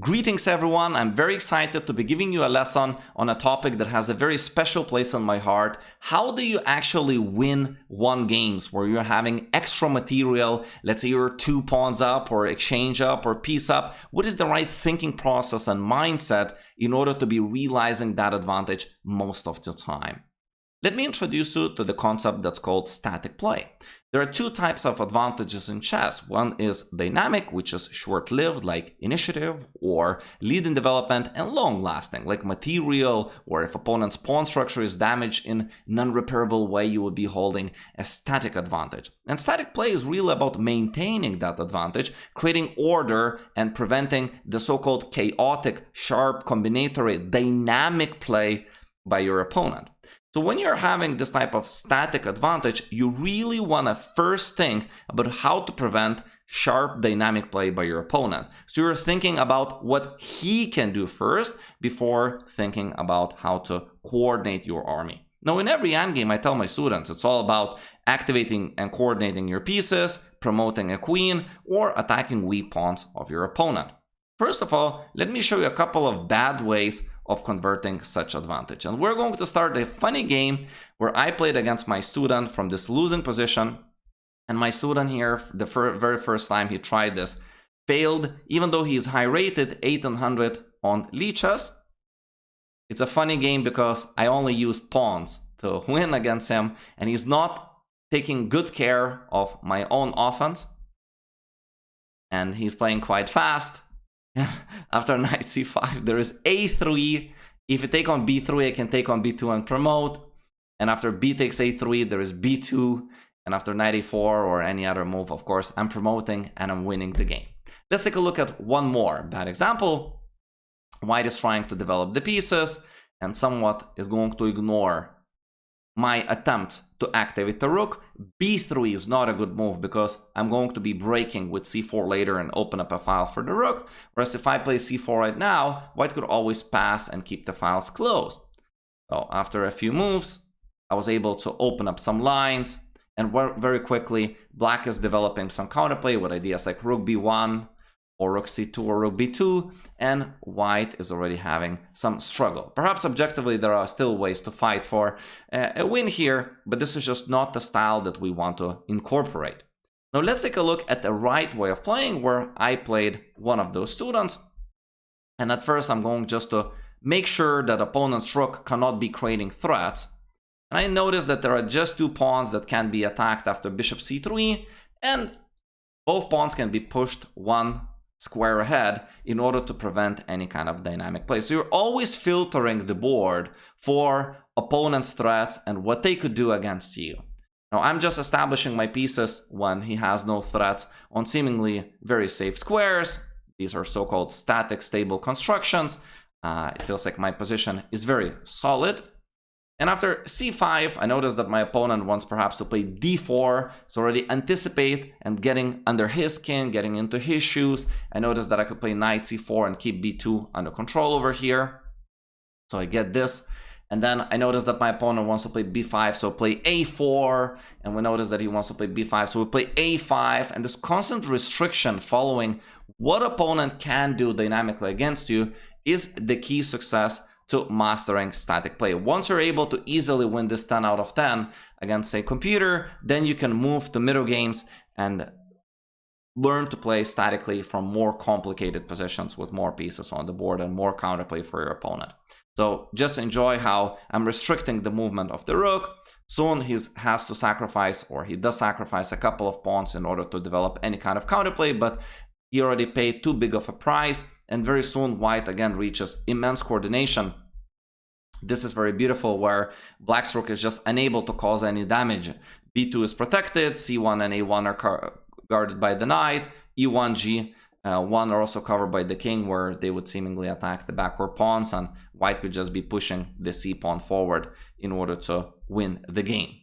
Greetings everyone, I'm very excited to be giving you a lesson on a topic that has a very special place in my heart. How do you actually win one games where you're having extra material, let's say you're 2 pawns up or exchange up or piece up? What is the right thinking process and mindset in order to be realizing that advantage most of the time? Let me introduce you to the concept that's called static play. There are 2 types of advantages in chess. One is dynamic, which is short-lived, like initiative or lead in development, and long-lasting, like material, or if opponent's pawn structure is damaged in non-repairable way, you would be holding a static advantage. And static play is really about maintaining that advantage, creating order, and preventing the so-called chaotic, sharp, combinatory, dynamic play by your opponent. So when you're having this type of static advantage, you really want to first think about how to prevent sharp dynamic play by your opponent. So you're thinking about what he can do first before thinking about how to coordinate your army. Now, in every endgame, I tell my students, it's all about activating and coordinating your pieces, promoting a queen, or attacking weak pawns of your opponent. First of all, let me show you a couple of bad ways of converting such advantage. And we're going to start a funny game where I played against my student from this losing position. And my student here, the very first time he tried this, failed, even though he's high rated, 1800 on leeches. It's a funny game because I only used pawns to win against him, and he's not taking good care of my own offense. And he's playing quite fast. After knight c5, there is a3. If you take on b3, I can take on b2 and promote. And after b takes a3, there is b2. And after knight a4 or any other move, of course, I'm promoting and I'm winning the game. Let's take a look at one more bad example. White is trying to develop the pieces and somewhat is going to ignore my attempts to activate the rook. b3 is not a good move because I'm going to be breaking with c4 later and open up a file for the rook. Whereas if I play c4 right now, white could always pass and keep the files closed. So after a few moves, I was able to open up some lines, and very quickly, black is developing some counterplay with ideas like rook b1, or rook c2 or rook b2, and white is already having some struggle. Perhaps objectively there are still ways to fight for a win here, but this is just not the style that we want to incorporate. Now let's take a look at the right way of playing where I played one of those students. And at first I'm going just to make sure that opponent's rook cannot be creating threats. And I notice that there are just 2 pawns that can be attacked after bishop c3, and both pawns can be pushed 1 square ahead in order to prevent any kind of dynamic play. So you're always filtering the board for opponent's threats and what they could do against you. Now I'm just establishing my pieces when he has no threats on seemingly very safe squares. These are so-called static stable constructions. It feels like my position is very solid. And after c5, I noticed that my opponent wants perhaps to play d4, so already anticipate and getting under his skin, getting into his shoes. I noticed that I could play knight c4 and keep b2 under control over here. So I get this. And then I noticed that my opponent wants to play b5, so play a4. And we notice that he wants to play b5, so we play a5. And this constant restriction following what opponent can do dynamically against you is the key success to mastering static play. Once you're able to easily win this 10 out of 10 against a computer, then you can move to middle games and learn to play statically from more complicated positions with more pieces on the board and more counterplay for your opponent. So just enjoy how I'm restricting the movement of the rook. Soon he has to sacrifice, or he does sacrifice, a couple of pawns in order to develop any kind of counterplay, but he already paid too big of a price, and very soon white again reaches immense coordination. This is very beautiful, where black's rook is just unable to cause any damage. b2 is protected, c1 and a1 are guarded by the knight, e1, g1 are also covered by the king, where they would seemingly attack the backward pawns, and white could just be pushing the c pawn forward in order to win the game.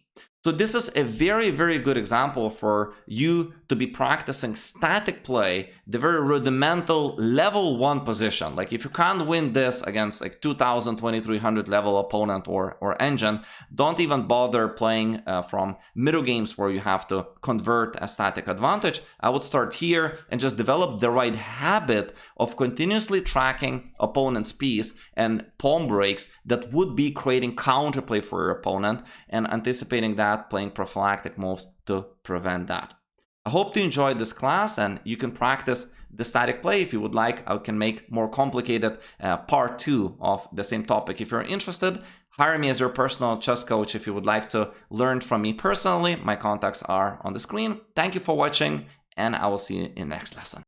So this is a very, very good example for you to be practicing static play the very rudimental level 1 position. Like if you can't win this against like 2000, 2300 level opponent or engine, don't even bother playing from middle games where you have to convert a static advantage. I would start here and just develop the right habit of continuously tracking opponent's piece and pawn breaks that would be creating counterplay for your opponent, and anticipating that, playing prophylactic moves to prevent that. I hope you enjoyed this class, and you can practice the static play if you would like. I can make more complicated part 2 of the same topic. If you're interested, hire me as your personal chess coach if you would like to learn from me personally. My contacts are on the screen. Thank you for watching, and I will see you in the next lesson.